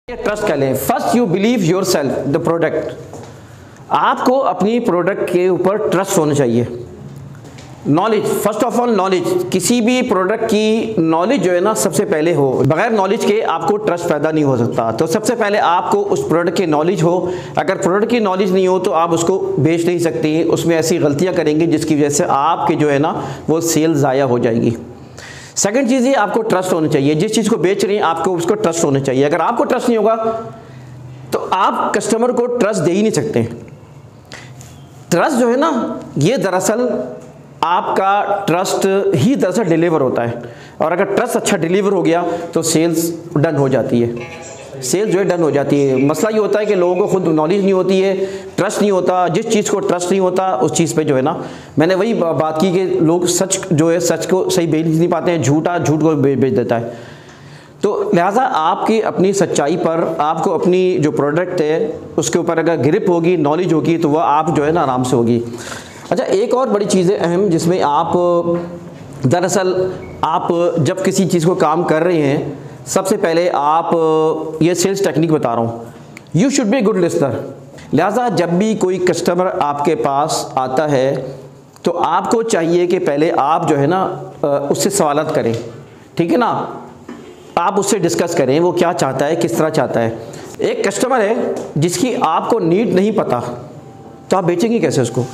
Trust कह लें। First you believe your self the product, आपको अपनी प्रोडक्ट के ऊपर ट्रस्ट होना चाहिए। Knowledge, first of all knowledge, किसी भी प्रोडक्ट की नॉलेज जो है ना सबसे पहले हो। बगैर नॉलेज के आपको ट्रस्ट पैदा नहीं हो सकता। तो सबसे पहले आपको उस प्रोडक्ट की नॉलेज हो। अगर प्रोडक्ट की नॉलेज नहीं हो तो आप उसको बेच नहीं सकती, उसमें ऐसी गलतियां करेंगे जिसकी वजह से आपके जो है ना वो सेल ज़ाया हो जाएगी। सेकंड चीज़ ये, आपको ट्रस्ट होना चाहिए। जिस चीज़ को बेच रही हैं आपको उसको ट्रस्ट होना चाहिए। अगर आपको ट्रस्ट नहीं होगा तो आप कस्टमर को ट्रस्ट दे ही नहीं सकते। ट्रस्ट जो है ना ये दरअसल आपका ट्रस्ट ही दरअसल डिलीवर होता है, और अगर ट्रस्ट अच्छा डिलीवर हो गया तो सेल्स डन हो जाती है। सेल्स जो है डन हो जाती है। मसला ये होता है कि लोगों को खुद नॉलेज नहीं होती है, ट्रस्ट नहीं होता। जिस चीज़ को ट्रस्ट नहीं होता उस चीज़ पे जो है ना, मैंने वही बात की कि लोग सच जो है सच को सही बेच नहीं पाते हैं, झूठ को बेच देता है। तो लिहाजा आपकी अपनी सच्चाई पर, आपको अपनी जो प्रोडक्ट है उसके ऊपर अगर ग्रिप होगी, नॉलेज होगी तो वह आप जो है ना आराम से होगी। अच्छा, एक और बड़ी चीज़ है अहम, जिसमें आप दरअसल आप जब किसी चीज़ को काम कर रहे हैं, सबसे पहले आप ये सेल्स टेक्निक बता रहा हूँ, you should be good listener. लिहाजा जब भी कोई कस्टमर आपके पास आता है तो आपको चाहिए कि पहले आप जो है ना उससे सवालत करें, ठीक है ना। आप उससे डिस्कस करें वो क्या चाहता है, किस तरह चाहता है। एक कस्टमर है जिसकी आपको नीड नहीं पता तो आप बेचेंगे कैसे उसको।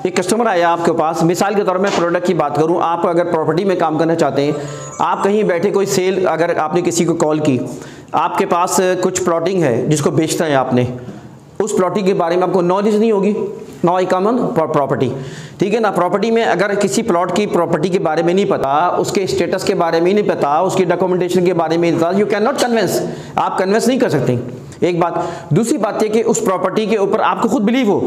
एक कस्टमर आया आपके पास, मिसाल के तौर में प्रोडक्ट की बात करूं, आप अगर प्रॉपर्टी में काम करना चाहते हैं, आप कहीं बैठे कोई सेल, अगर आपने किसी को कॉल की, आपके पास कुछ प्लॉटिंग है जिसको बेचना है आपने, उस प्लॉटिंग के बारे में आपको नॉलेज नहीं होगी। Now I come on property, ठीक है ना। प्रॉपर्टी में अगर किसी प्लॉट की प्रॉपर्टी के बारे में नहीं पता, उसके स्टेटस के बारे में नहीं पता, उसकी डॉक्यूमेंटेशन के बारे में नहीं पता, यू कैन नॉट कन्विंस, आप कन्विंस नहीं कर सकते। एक बात। दूसरी बात यह कि उस प्रॉपर्टी के ऊपर आपको खुद बिलीव हो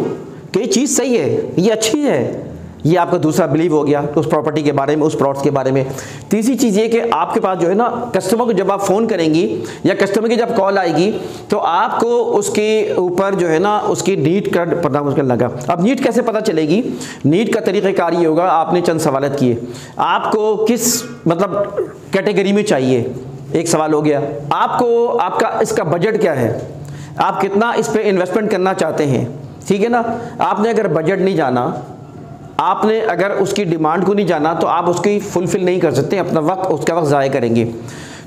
कि ये चीज़ सही है, ये अच्छी है, ये आपका दूसरा बिलीव हो गया उस प्रॉपर्टी के बारे में, उस प्लॉट्स के बारे में। तीसरी चीज़ ये कि आपके पास जो है ना कस्टमर को जब आप फ़ोन करेंगी या कस्टमर की जब कॉल आएगी तो आपको उसके ऊपर जो है ना उसकी नीड का पता लगा। अब नीड कैसे पता चलेगी? नीड का तरीक़ाकार ये होगा, आपने चंद सवालत किए, आपको किस मतलब कैटेगरी में चाहिए, एक सवाल हो गया। आपको आपका इसका बजट क्या है, आप कितना इस पर इन्वेस्टमेंट करना चाहते हैं, ठीक है ना। आपने अगर बजट नहीं जाना, आपने अगर उसकी डिमांड को नहीं जाना तो आप उसकी फुलफिल नहीं कर सकते, अपना वक्त उसका वक्त ज़ाया करेंगे।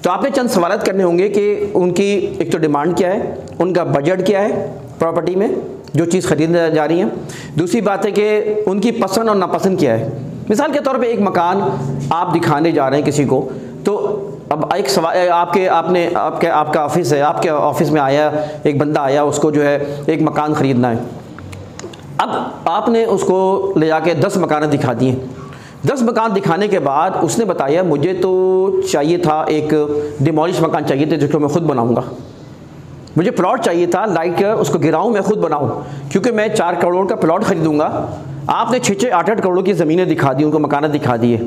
तो आपने चंद सवालत करने होंगे कि उनकी एक तो डिमांड क्या है, उनका बजट क्या है प्रॉपर्टी में जो चीज़ ख़रीदने जा रही है। दूसरी बात है कि उनकी पसंद और नापसंद क्या है। मिसाल के तौर पे एक मकान आप दिखाने जा रहे हैं किसी को, तो अब एक सवाल आपका ऑफिस है, आपके ऑफिस में आया एक बंदा आया, उसको जो है एक मकान ख़रीदना है। अब आपने उसको ले जाके 10 मकान दिखा दिए। 10 मकान दिखाने के बाद उसने बताया मुझे तो चाहिए था एक डिमोलिश मकान चाहिए थे जिसको मैं खुद बनाऊंगा, मुझे प्लॉट चाहिए था लाइक उसको गिराऊं मैं खुद बनाऊं क्योंकि मैं 4 करोड़ का प्लॉट खरीदूंगा। आपने 6-6, 8-8 करोड़ की ज़मीनें दिखा दी, उनको मकान दिखा दिए,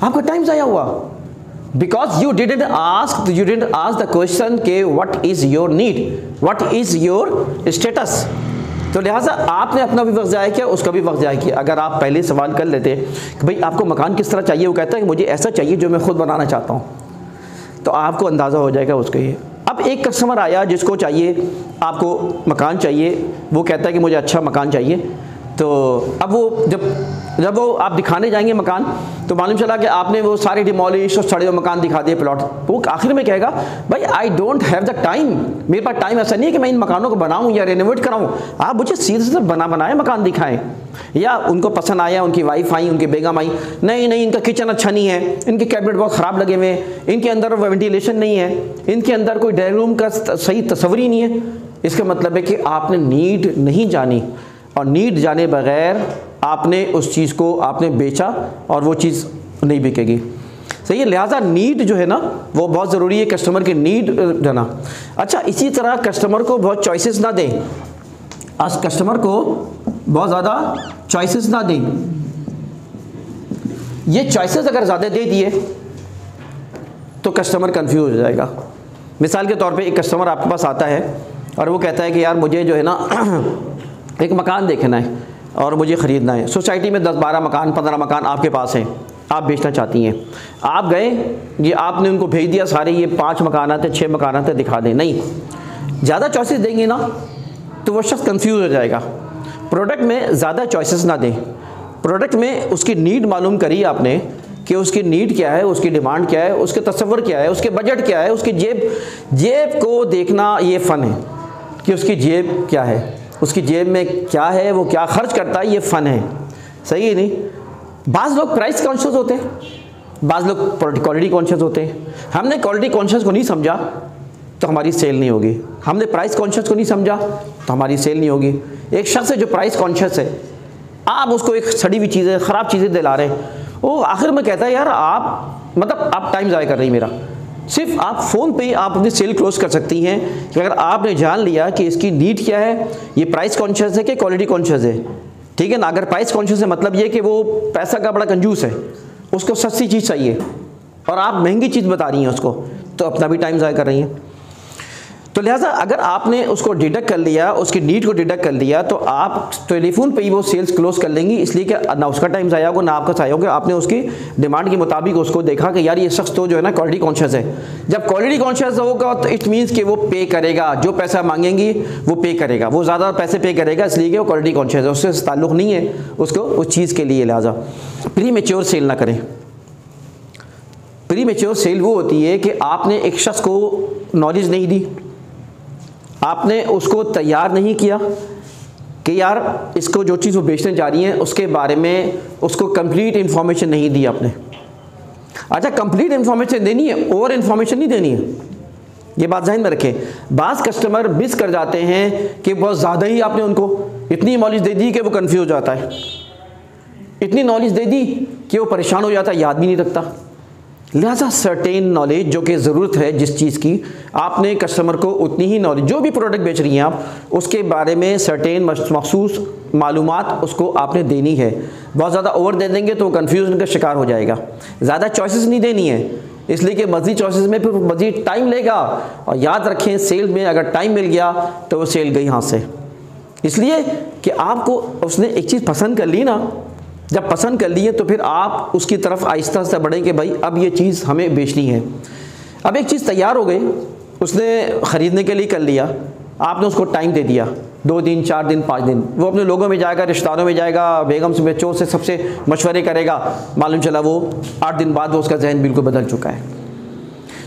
आपका टाइम ज़ाया हुआ। Because you didn't ask the question के what is your need, what is your status. तो लिहाजा आपने अपना भी वक्त ज़ाया किया, उसका भी वक्त ज़ाया किया। अगर आप पहले सवाल कर लेते कि भाई आपको मकान किस तरह चाहिए, वो कहता है कि मुझे ऐसा चाहिए जो मैं खुद बनाना चाहता हूँ, तो आपको अंदाज़ा हो जाएगा उसके ये। अब एक कस्टमर आया जिसको चाहिए, आपको मकान चाहिए, वो कहता है कि मुझे अच्छा मकान चाहिए। तो अब वो जब वो आप दिखाने जाएंगे मकान तो मालूम चला कि आपने वो सारे डिमोलिश और सड़े हुए मकान दिखा दिए प्लॉट। वो आखिर में कहेगा भाई I don't have the time, मेरे पास टाइम ऐसा नहीं है कि मैं इन मकानों को बनाऊं या रेनोवेट कराऊं, आप मुझे सीधे से बनाए मकान दिखाएं। या उनको पसंद आया, उनकी वाइफ आई, उनकी बेगम आई, नहीं इनका किचन अच्छा नहीं है, इनके कैबिनेट बहुत ख़राब लगे हुए हैं, इनके अंदर वेंटिलेशन नहीं है, इनके अंदर कोई ड्राइंग रूम का सही तस्वीर ही नहीं है। इसका मतलब है कि आपने नीड नहीं जानी, और नीड जाने बगैर आपने उस चीज़ को आपने बेचा और वो चीज़ नहीं बिकेगी। सही है। लिहाजा नीड जो है ना वो बहुत ज़रूरी है, कस्टमर की नीड जाना। अच्छा, इसी तरह कस्टमर को बहुत चॉइसेस ना दें, आज कस्टमर को बहुत ज़्यादा चॉइसेस ना दें। ये चॉइसेस अगर ज़्यादा दे दिए तो कस्टमर कंफ्यूज हो जाएगा। मिसाल के तौर पे एक कस्टमर आपके पास आता है और वो कहता है कि यार मुझे जो है ना एक मकान देखना है और मुझे ख़रीदना है। सोसाइटी में 10-12 मकान 15 मकान आपके पास हैं, आप बेचना चाहती हैं। आप गए, ये आपने उनको भेज दिया सारे, ये 5 मकान आते 6 मकान आते दिखा दें, नहीं, ज़्यादा चॉइसेस देंगे ना तो वो शख्स कंफ्यूज हो जाएगा। प्रोडक्ट में ज़्यादा चॉइसेस ना दें, प्रोडक्ट में उसकी नीड मालूम करिए आपने कि उसकी नीड क्या है, उसकी डिमांड क्या है, उसके तसव्वुर क्या है, उसके बजट क्या है, उसकी जेब को देखना ये फ़न है कि उसकी जेब क्या है, उसकी जेब में क्या है, वो क्या खर्च करता है, ये फ़न है। सही है नहीं? बाज़ लोग प्राइस कॉन्शियस होते हैं, बाज़ लोग क्वालिटी कॉन्शियस होते हैं। हमने क्वालिटी कॉन्शियस को नहीं समझा तो हमारी सेल नहीं होगी, हमने प्राइस कॉन्शियस को नहीं समझा तो हमारी सेल नहीं होगी। एक शख्स है जो प्राइस कॉन्शियस है, आप उसको एक सड़ी हुई चीज़ें, ख़राब चीज़ें दिला रहे हैं, वो आखिर में कहता है यार आप टाइम ज़ाया कर रही हैं मेरा। सिर्फ आप फ़ोन पे ही आप अपनी सेल क्लोज कर सकती हैं कि अगर आपने जान लिया कि इसकी नीड क्या है, ये प्राइस कॉन्शियस है कि क्वालिटी कॉन्शियस है। ठीक है ना? अगर प्राइस कॉन्शियस है मतलब ये कि वो पैसा का बड़ा कंजूस है, उसको सस्ती चीज़ चाहिए और आप महंगी चीज़ बता रही हैं उसको, तो अपना भी टाइम ज़ाया कर रही हैं। तो लिहाजा अगर आपने उसको डिडक्ट कर लिया, उसकी नीड को डिडक्ट कर लिया, तो आप टेलीफोन पे ही वो सेल्स क्लोज कर लेंगी, इसलिए कि ना उसका टाइम ज़ाया होगा ना आपका ज़ाया होगा। आपने उसकी डिमांड के मुताबिक उसको देखा कि यार ये शख्स तो जो है ना क्वालिटी कॉन्शियस है। जब क्वालिटी कॉन्शियस होगा तो इट मीन्स कि वो पे करेगा, जो पैसा मांगेंगी वो पे करेगा, वो ज़्यादा पैसे पे करेगा इसलिए कि वो क्वालिटी कॉन्शियस है, उससे ताल्लुक़ नहीं है उसको उस चीज़ के लिए। लिहाजा प्री मैच्योर सेल ना करें। प्री मैच्योर सेल वो होती है कि आपने एक शख्स को नॉलेज नहीं दी, आपने उसको तैयार नहीं किया कि यार इसको जो चीज़ वो बेचने जा रही है उसके बारे में उसको कंप्लीट इन्फॉर्मेशन नहीं दी आपने। अच्छा, कंप्लीट इन्फॉर्मेशन देनी है, ओवर इन्फॉर्मेशन नहीं देनी है, ये बात ज़हन में रखें। बाज़ कस्टमर मिस कर जाते हैं कि बहुत ज़्यादा ही आपने उनको इतनी नॉलेज दे दी कि वो कन्फ्यूज हो जाता है, इतनी नॉलेज दे दी कि वो परेशान हो जाता है, याद भी नहीं रखता। लिहाजा सर्टेन नॉलेज जो कि ज़रूरत है जिस चीज़ की, आपने कस्टमर को उतनी ही नॉलेज, जो भी प्रोडक्ट बेच रही हैं आप उसके बारे में सर्टेन मखसूस मालूमात उसको आपने देनी है। बहुत ज़्यादा ओवर दे देंगे तो कन्फ्यूजन का शिकार हो जाएगा। ज़्यादा चॉइसेस नहीं देनी है, इसलिए कि मज़ीद चॉइसेस में फिर मज़ीद टाइम लेगा, और याद रखें सेल में अगर टाइम मिल गया तो वो सेल गई हाथ से। इसलिए कि आपको उसने एक चीज़ पसंद कर ली ना, जब पसंद कर लिए तो फिर आप उसकी तरफ आहिस्ता आहिस्ता बढ़ें कि भाई अब ये चीज़ हमें बेचनी है। अब एक चीज़ तैयार हो गई, उसने ख़रीदने के लिए कर लिया, आपने उसको टाइम दे दिया 2 दिन 4 दिन 5 दिन, वो अपने लोगों में जाएगा, रिश्तेदारों में जाएगा, बेगम से बच्चों से सबसे मशवरे करेगा, मालूम चला वो 8 दिन बाद वो उसका जहन बिल्कुल बदल चुका है।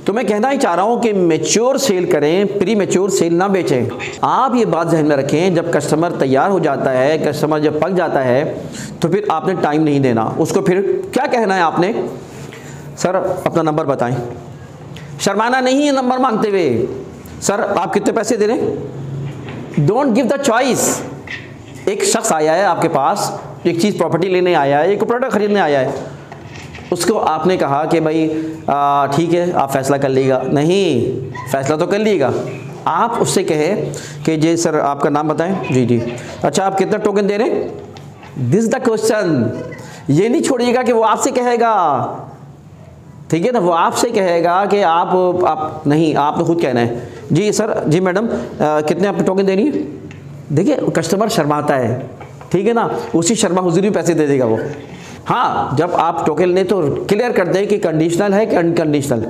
तो मैं कहना ही चाह रहा हूँ कि मैच्योर सेल करें, प्री मैच्योर सेल ना बेचें। आप ये बात जहन में रखें, जब कस्टमर तैयार हो जाता है, कस्टमर जब पक जाता है तो फिर आपने टाइम नहीं देना उसको। फिर क्या कहना है आपने, सर अपना नंबर बताएं, शर्माना नहीं है नंबर मांगते हुए, सर आप कितने पैसे दे रहे हैं। Don't give the choice. एक शख्स आया है आपके पास, एक चीज़ प्रॉपर्टी लेने आया है, एक प्रोडक्ट खरीदने आया है, उसको आपने कहा कि भाई ठीक है आप फ़ैसला कर लीजिएगा। नहीं, फ़ैसला तो कर लीजिएगा। आप उससे कहे कि जी सर आपका नाम बताएं। जी जी, अच्छा आप कितना टोकन दे रहे हैं। This the question. ये नहीं छोड़िएगा कि वो आपसे कहेगा, ठीक है ना, वो आपसे कहेगा कि आप नहीं, आपने खुद कहना है जी सर, जी मैडम कितने आपने टोकन देनी है। देखिए कस्टमर शर्माता है, ठीक है ना, उसी शर्मा हुजूरी में पैसे दे देगा वो। हाँ, जब आप टोकन लें तो क्लियर कर दें कि कंडीशनल है कि अनकंडीशनल।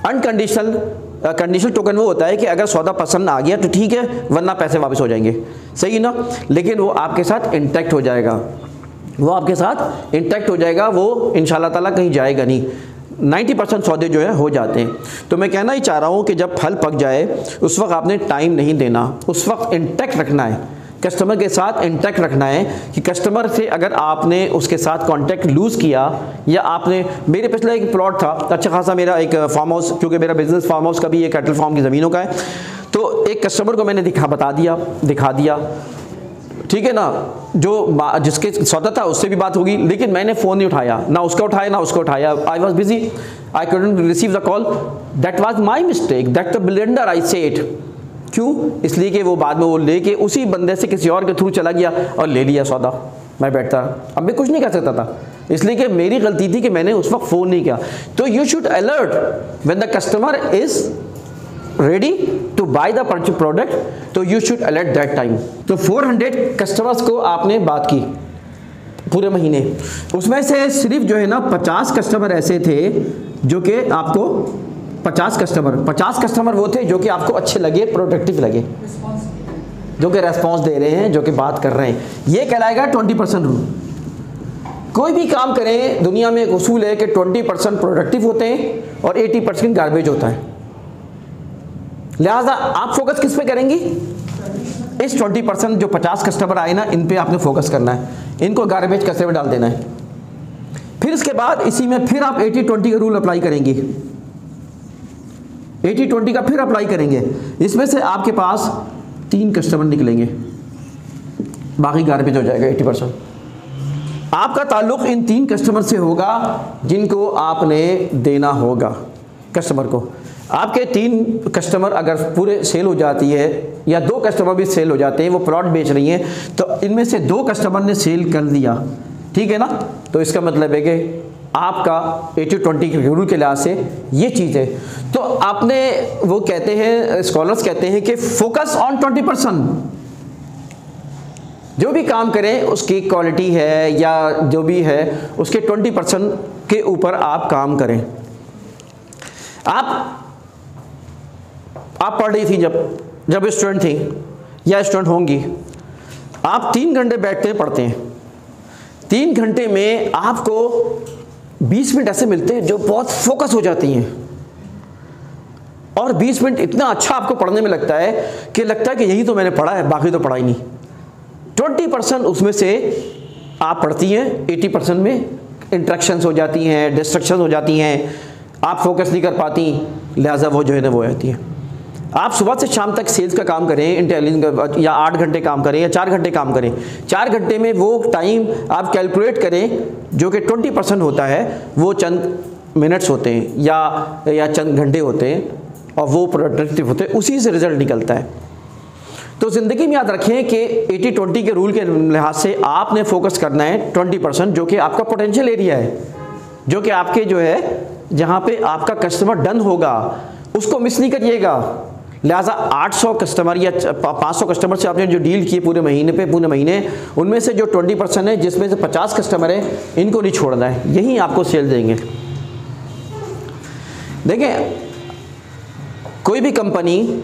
कंडीशनल टोकन वो होता है कि अगर सौदा पसंद आ गया तो ठीक है, वरना पैसे वापस हो जाएंगे, सही ना। लेकिन वो आपके साथ इंटैक्ट हो जाएगा, वो आपके साथ इंटैक्ट हो जाएगा, वो इंशाल्लाह ताला कहीं जाएगा नहीं। 90% सौदे जो है हो जाते हैं। तो मैं कहना ही चाह रहा हूँ कि जब फल पक जाए उस वक्त आपने टाइम नहीं देना, उस वक्त इंटैक्ट रखना है, कस्टमर के साथ इंटैक्ट रखना है कि कस्टमर से अगर आपने उसके साथ कांटेक्ट लूज़ किया, या आपने, मेरे पिछले एक प्लॉट था अच्छा खासा, मेरा एक फार्म हाउस, क्योंकि मेरा बिज़नेस फार्म हाउस का भी, एक कैटल फार्म की ज़मीनों का है, तो एक कस्टमर को मैंने दिखा दिया, ठीक है ना, जो जिसके सौदा था उससे भी बात होगी, लेकिन मैंने फ़ोन नहीं उठाया, ना उसका उठाया ना उसको उठाया। I was busy, I couldn't receive the call, that was my mistake, that the blender I said. क्यों? इसलिए कि वो बाद में वो लेके उसी बंदे से किसी और के थ्रू चला गया और ले लिया सौदा। मैं बैठता, अब मैं कुछ नहीं कर सकता था, इसलिए कि मेरी गलती थी कि मैंने उस वक्त फ़ोन नहीं किया। तो you should alert when the customer is ready to buy the product, तो you should alert that time. तो 400 कस्टमर्स को आपने बात की पूरे महीने, उसमें से सिर्फ जो है ना 50 कस्टमर ऐसे थे जो कि आपको 50 कस्टमर वो थे जो कि आपको अच्छे लगे, प्रोडक्टिव लगे, जो कि रेस्पॉन्स दे रहे हैं, जो कि बात कर रहे हैं, ये कहलाएगा 20% रूल। कोई भी काम करें दुनिया में एक उसूल है कि 20% प्रोडक्टिव होते हैं और 80% गार्बेज होता है। लिहाजा आप फोकस किस पे करेंगी? इस 20% जो 50 कस्टमर आए ना, इन पे आपने फोकस करना है, इनको गार्बेज कचरे में डाल देना है। फिर इसके बाद इसी में फिर आप 80-20 का रूल अप्लाई करेंगे, 80-20 का फिर अप्लाई करेंगे। इसमें से आपके पास 3 कस्टमर निकलेंगे, बाकी गार्बेज हो जाएगा 80%। आपका ताल्लुक इन 3 कस्टमर से होगा जिनको आपने देना होगा कस्टमर को। आपके 3 कस्टमर अगर पूरे सेल हो जाती है, या 2 कस्टमर भी सेल हो जाते हैं, वो प्लॉट बेच रही हैं, तो इनमें से 2 कस्टमर ने सेल कर दिया, ठीक है ना, तो इसका मतलब है कि आपका 80-20 के रूल के लिहाज से ये चीज़ है। तो आपने, वो कहते हैं, स्कॉलर्स कहते हैं कि फोकस ऑन 20%। जो भी काम करें उसकी क्वालिटी है या जो भी है उसके 20% के ऊपर आप काम करें। आप पढ़ रही थी जब स्टूडेंट थी या स्टूडेंट होंगी, आप 3 घंटे बैठते हैं पढ़ते हैं, 3 घंटे में आपको 20 मिनट ऐसे मिलते हैं जो बहुत फोकस हो जाती हैं, और 20 मिनट इतना अच्छा आपको पढ़ने में लगता है कि यही तो मैंने पढ़ा है, बाकी तो पढ़ा ही नहीं। 20% उसमें से आप पढ़ती हैं, 80% में इंट्रैक्शंस हो जाती हैं, डिस्ट्रक्शन हो जाती हैं, आप फोकस नहीं कर पाती, लिहाजा वो जो है ना वो आती है। आप सुबह से शाम तक सेल्स का काम करें, इंटेलिजेंस, या 8 घंटे काम करें या 4 घंटे काम करें, 4 घंटे में वो टाइम आप कैलकुलेट करें जो कि 20% होता है, वो चंद मिनट्स होते हैं या चंद घंटे होते हैं, और वो प्रोडक्टिव होते हैं, उसी से रिजल्ट निकलता है। तो ज़िंदगी में याद रखें कि 80-20 के रूल के लिहाज से आपने फोकस करना है 20%, जो कि आपका पोटेंशियल एरिया है, जो कि आपके जो है जहाँ पे आपका कस्टमर डन होगा, उसको मिस नहीं करिएगा। लिहाजा 800 कस्टमर या 500 कस्टमर से आपने जो डील किए पूरे महीने, उनमें से जो 20% है, जिसमें से 50 कस्टमर है, इनको नहीं छोड़ना है, यही आपको सेल देंगे। देखें, कोई भी कंपनी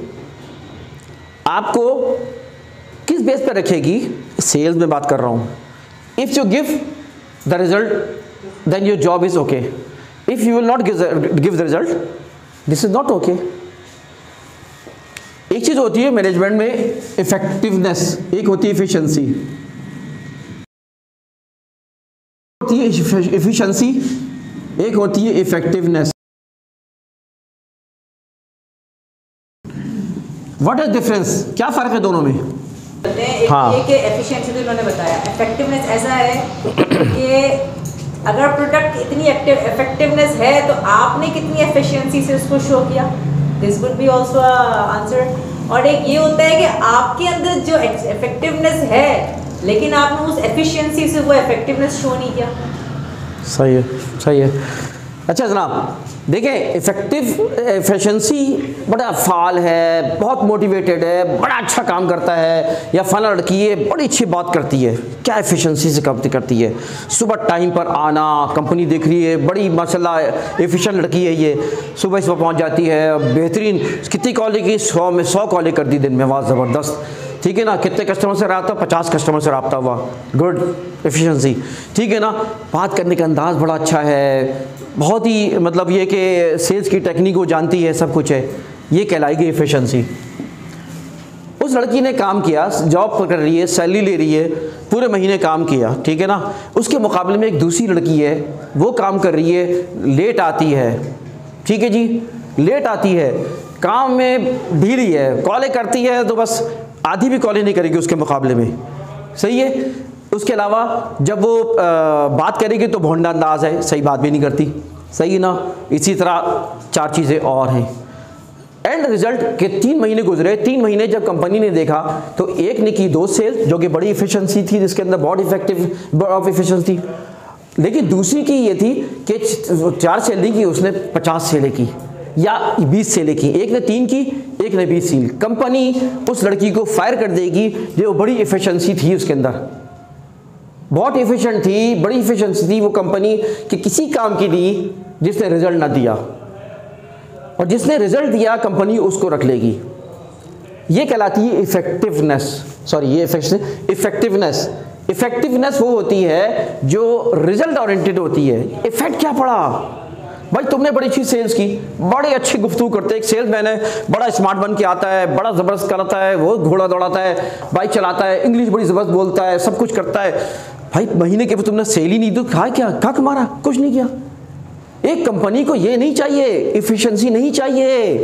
आपको किस बेस पर रखेगी, सेल्स में बात कर रहा हूँ। If you give the result then your job is okay, if you will not give the result this is not okay. एक चीज़ होती है मैनेजमेंट में इफेक्टिवनेस, एक होती है इफिशिएंसी, होती है इफिशिएंसी, एक होती है इफेक्टिवनेस। व्हाट इज डिफरेंस, क्या फ़र्क है दोनों में? हाँ, एक एफिशिएंसी तो उन्होंने बताया, इफेक्टिवनेस ऐसा है कि अगर प्रोडक्ट इतनी इफेक्टिवनेस है तो आपने कितनी एफिशिएंसी से उसको शो किया, this would be also answer. और एक ये होता है कि आपके अंदर जो इफेक्टिवनेस है लेकिन आपने उस एफिशिएंसी से वो इफेक्टिवनेस शो नहीं किया। सही है, सही है। अच्छा जनाब, देखें, एफिशिएंसी बड़ा फाल है, बहुत मोटिवेटेड है, बड़ा अच्छा काम करता है, या फला लड़की है बड़ी अच्छी बात करती है, क्या एफिशिएंसी से करती है, सुबह टाइम पर आना, कंपनी देख रही है बड़ी माशाल्लाह एफिशिएंट लड़की है, ये सुबह पहुंच जाती है, बेहतरीन, कितनी कॉलेज की 100 में 100 कॉलेज कर दी दिन में, वाह ज़बरदस्त, ठीक है ना, कितने कस्टमर से रहा था, 50 कस्टमर से रहा हुआ, गुड एफिशिएंसी, ठीक है ना, बात करने का अंदाज़ बड़ा अच्छा है, बहुत ही मतलब ये कि सेल्स की टेक्निक वो जानती है, सब कुछ है, ये कहलाएगी एफिशिएंसी। उस लड़की ने काम किया, जॉब कर रही है, सैलरी ले रही है, पूरे महीने काम किया, ठीक है ना, उसके मुकाबले में एक दूसरी लड़की है, वो काम कर रही है, लेट आती है, ठीक है जी, लेट आती है, काम में ढीली है, कॉलेज करती है तो बस आधी भी कॉलेज नहीं करेगी उसके मुकाबले में, सही है। उसके अलावा जब वो बात करेगी तो भोंडा अंदाज है, सही बात भी नहीं करती, सही है ना। इसी तरह 4 चीज़ें और हैं। एंड रिजल्ट के 3 महीने गुजरे, 3 महीने जब कंपनी ने देखा तो एक ने की 2 सेल जो कि बड़ी इफिशिएंसी थी, जिसके अंदर बहुत इफेक्टिव ऑफ इफिशिएंसी थी, लेकिन दूसरी की ये थी कि 4 सेल नहीं की उसने, 50 सेलें की या 20 सेलें की, एक ने 3 की, एक ने 20 सेल। कंपनी उस लड़की को फायर कर देगी जो बड़ी इफिशिएंसी थी, उसके अंदर बहुत इफिशिएंट थी, बड़ी इफिशिएंसी थी वो कंपनी कि किसी काम की नहीं जिसने रिजल्ट ना दिया। और जिसने रिजल्ट दिया कंपनी उसको रख लेगी। ये कहलाती है इफेक्टिवनेस। सॉरी, ये इफेक्टिवनेस। इफेक्टिवनेस वो होती है जो रिजल्ट ओरिएंटेड होती है। इफेक्ट क्या पड़ा भाई, तुमने बड़ी अच्छी सेल्स की, बड़ी अच्छी गुफ्तगू करते, एक सेल्समैन है, बड़ा स्मार्ट बन के आता है, बड़ा ज़बरदस्त कराता है, वो घोड़ा दौड़ाता है, बाइक चलाता है, इंग्लिश बड़ी ज़बरदस्त बोलता है, सब कुछ करता है। भाई महीने के तुमने सेल ही नहीं दी, खा क्या कमारा, कुछ नहीं किया। एक कंपनी को ये नहीं चाहिए, इफिशिएंसी नहीं चाहिए,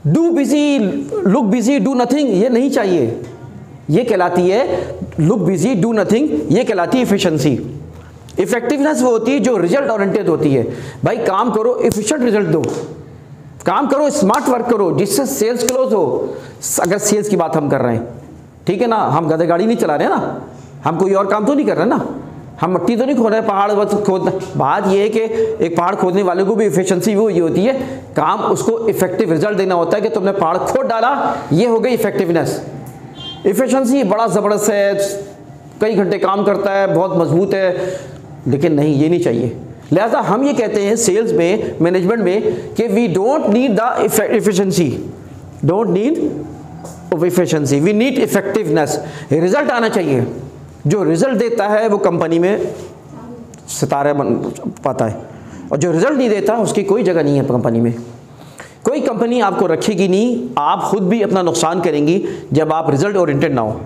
do busy look busy do nothing, ये नहीं चाहिए। ये कहलाती है लुक बिजी डू नथिंग, ये कहलाती है इफिशिएंसी। इफेक्टिवनेस वो होती है जो रिजल्ट ओरिएंटेड होती है। भाई काम करो, एफिशिएंट रिजल्ट दो, काम करो, स्मार्ट वर्क करो, जिससे सेल्स क्लोज हो। अगर सेल्स की बात हम कर रहे हैं, ठीक है ना, हम गधे गाड़ी नहीं चला रहे ना, हम कोई और काम तो नहीं कर रहे ना, हम मिट्टी तो नहीं खोद रहे, पहाड़ बस खोदना। बात यह है कि एक पहाड़ खोदने वाले को भी इफिशिएंसी वो ये होती है, काम उसको इफेक्टिव रिजल्ट देना होता है कि तुमने पहाड़ खोद डाला, ये हो गई इफेक्टिवनेस। इफिशिएंसी बड़ा ज़बरदस्त है, कई घंटे काम करता है, बहुत मजबूत है, लेकिन नहीं, ये नहीं चाहिए। लिहाजा हम ये कहते हैं सेल्स में, मैनेजमेंट में कि we don't need the efficiency, don't need of efficiency, we need effectiveness. Result आना चाहिए, जो रिजल्ट देता है वो कंपनी में सितारा बन पाता है, और जो रिजल्ट नहीं देता उसकी कोई जगह नहीं है कंपनी में। कोई कंपनी आपको रखेगी नहीं, आप खुद भी अपना नुकसान करेंगी जब आप रिजल्ट ओरिएंटेड ना हो।